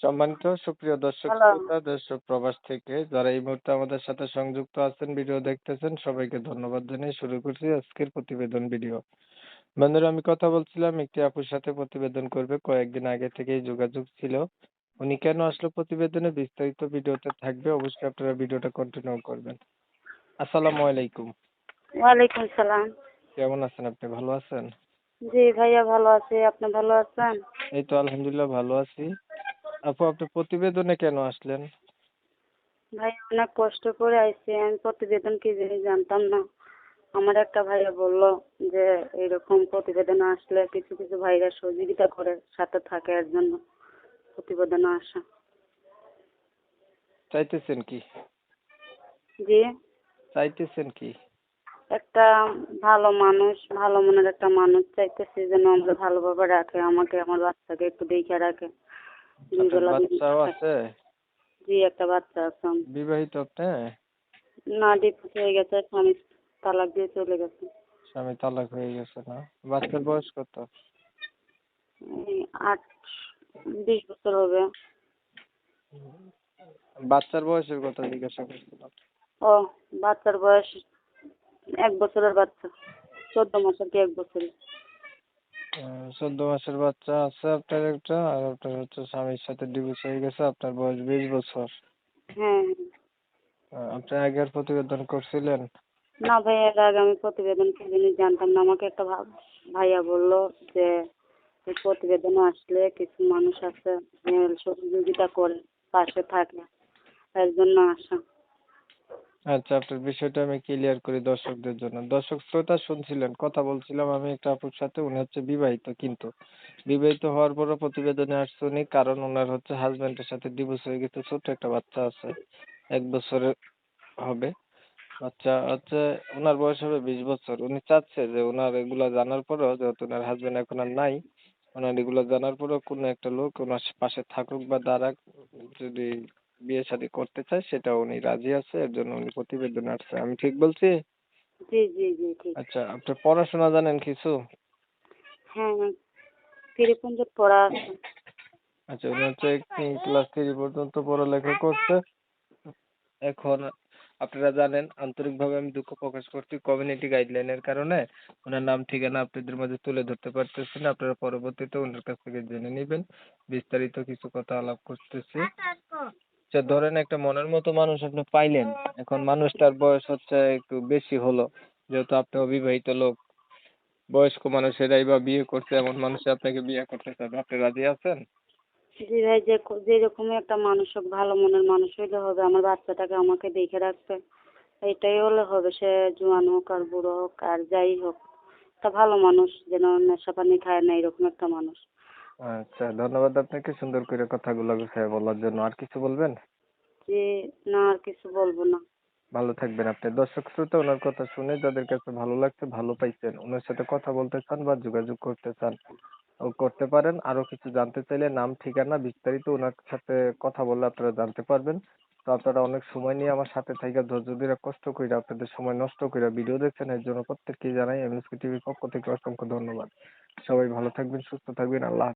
সম্মানিত সুপ্রিয় দর্শক হ্যালো। শ্রোতা দেশ ও প্রবাস থেকে যারা এই মুহূর্তে আমাদের সাথে সংযুক্ত আছেন ভিডিও দেখতেছেন সবাইকে ধন্যবাদ জানিয়ে শুরু করছি আজকের প্রতিবেদন ভিডিও। বন্ধুরা আমি কথা বলছিলাম একটি আপুর সাথে প্রতিবেদন করবে কয়েকদিন আগে থেকেই যোগাযোগ ছিল। উনি কেন আসলো প্রতিবেদনে বিস্তারিত ভিডিওতে থাকবে অবশ্যই আপনারা ভিডিওটা কন্টিনিউ করবেন। আসসালামু আলাইকুম। ওয়ালাইকুম সালাম। কেমন আছেন আপনি ভালো আছেন? জি ভাইয়া ভালো আছি। আপনি ভালো আছেন? এই তো আলহামদুলিল্লাহ ভালো আছি। আপু আপনি প্রতিবেদনে কেন আসলেন? ভাই অনেক কষ্ট করে আইছি। আমি প্রতিবেদন কি জিনিস জানতাম না। আমার একটা ভাইয়া বলল যে এরকম প্রতিবেদনে আসলে কিছু কিছু ভাইরা সহযোগিতা করে সাথে থাকে এর জন্য প্রতিবেদনে আসা। চাইতেছেন কি? জি, চাইতেছেন কি? একটা ভালো মানুষ, ভালো মনের একটা মানুষ চাইতেছি যেন আমরা ভালোভাবে রাখে, আমাকে আমার বাচ্চাকে একটু দেখে রাখে। দুই আপনার বেলা দুই বাচ্চাও মুঠো। আছে? জি, একটা বাচ্চা আছে। বিবাহিত আপনি? না, ডিভোর্স হয়ে গেছে, স্বামী তালাক দিয়ে চলে গেছে। স্বামী তালাক হয়ে গেছে না? বাচ্চার বয়স কত? এই 20 বছর হবে। বাচ্চার বয়সের কথা জিজ্ঞাসা করছিলাম। ও, বাচ্চার বয়স 1 বছরের বাচ্চা। 14 মাস আর কি 1 বছরের। 14 মাসের বাচ্চা আছে আপনার একটা, আর আপনার হচ্ছে স্বামীর সাথে ডিভোর্স হয়ে গেছে, আপনার বয়স 20 বছর। হ্যাঁ। আপনি আগের প্রতিবেদন করছিলেন? না ভাই, এর আগে আমি প্রতিবেদন কি জিনিস জানতাম না। আমাকে একটা ভাইয়া বললো যে এই প্রতিবেদনে আসলে কিছু মানুষ আছে যে সহযোগিতা করে, পাশে থাকে, এর জন্য আসা। আচ্ছা, আপনার বিষয়টা আমি ক্লিয়ার করি দর্শকদের জন্য। দর্শক শ্রোতা শুনছিলেন, কথা বলছিলাম আমি একটা আপুর সাথে, উনি হচ্ছে বিবাহিত, কিন্তু বিবাহিত হওয়ার পরও প্রতিবেদনে আসছে উনি, কারণ ওনার হচ্ছে হাজবেন্ডের সাথে ডিভোর্স হয়ে গেছে, ছোট্ট একটা বাচ্চা আছে, 1 বছরের হবে। বাচ্চা হচ্ছে, ওনার বয়স হবে 20 বছর। উনি চাচ্ছে যে ওনার এগুলা জানার পরেও, যেহেতু ওনার হাজবেন্ড এখন আর নাই, ওনার এগুলো জানার পরেও কোনো একটা লোক ওনার পাশে থাকুক বা দাঁড়াক, যদি বিয়ে শাদী করতে চায় সেটা উনি রাজি আছে, এর জন্য উনি প্রতিবেদনে আসছে। আমি ঠিক বলছি? জি জি জি, ঠিক। আচ্ছা, আপনি পড়াশোনা জানেন কিছু? হ্যাঁ হ্যাঁ, 3 পর্যন্ত পড়া আছে। আচ্ছা, উনি হচ্ছে ক্লাস 3 পর্যন্ত পড়ালেখা করছে। এখন আপনারা জানেন, আন্তরিকভাবে আমি দুঃখ প্রকাশ করছি, কমিউনিটি গাইডলাইনের কারণে ওনার নাম ঠিকানা আপনাদের মাঝে তুলে ধরতে পারতেছি না। আপনারা পরবর্তীতে ওনার কাছ থেকে জেনে নেবেন। বিস্তারিত কিছু কথা আলাপ করতেছি। আচ্ছা, ধরেন একটা মনের মতো মানুষ আপনি পাইলেন। এখন মানুষটার বয়স হচ্ছে একটু বেশি হলো, যেহেতু আপনি অবিবাহিত লোক, বয়স্ক মানুষেরাই বা বিয়ে করছে, এমন মানুষ আপনাকে বিয়ে করতে চাবে, আপনি রাজি আছেন? জি ভাই, যেরকমই একটা মানুষ হোক, ভালো মনের মানুষ হইলে হবে। আমার বাচ্চাটাকে আমাকে দেখে রাখবে, এটাই হলে হবে। সে জোয়ান হোক আর বুড়ো হোক আর যাই হোক, একটা ভালো মানুষ, যেন নেশা পানি খায় না, এরকম একটা মানুষ। আচ্ছা, ধন্যবাদ আপনাকে সুন্দর করে কথাগুলো গুছিয়ে বলার জন্য। আর কিছু বলবেন? যে না, আর কিছু বলবো না। ভালো থাকবেন আপনি। দর্শক শ্রোতা, ওনার কথা শুনে যাদের কাছে ভালো লাগছে, ভালো পাইছেন, ওনার সাথে কথা বলতে চান বা যোগাযোগ করতে চান, ও করতে পারেন। আরো কিছু জানতে চাইলে নাম ঠিকানা বিস্তারিত ওনার সাথে কথা বললে আপনারা জানতে পারবেন। তো আপনারা অনেক সময় নিয়ে আমার সাথে থাইকা ধৈর্য ধরে কষ্ট কইরা আপনাদের সময় নষ্ট কইরা ভিডিও দেখছেন, এর জন্য প্রত্যেককে জানাই এমএসকে টিভির পক্ষ থেকে অসংখ্য ধন্যবাদ। সবাই ভালো থাকবেন, সুস্থ থাকবেন। আল্লাহ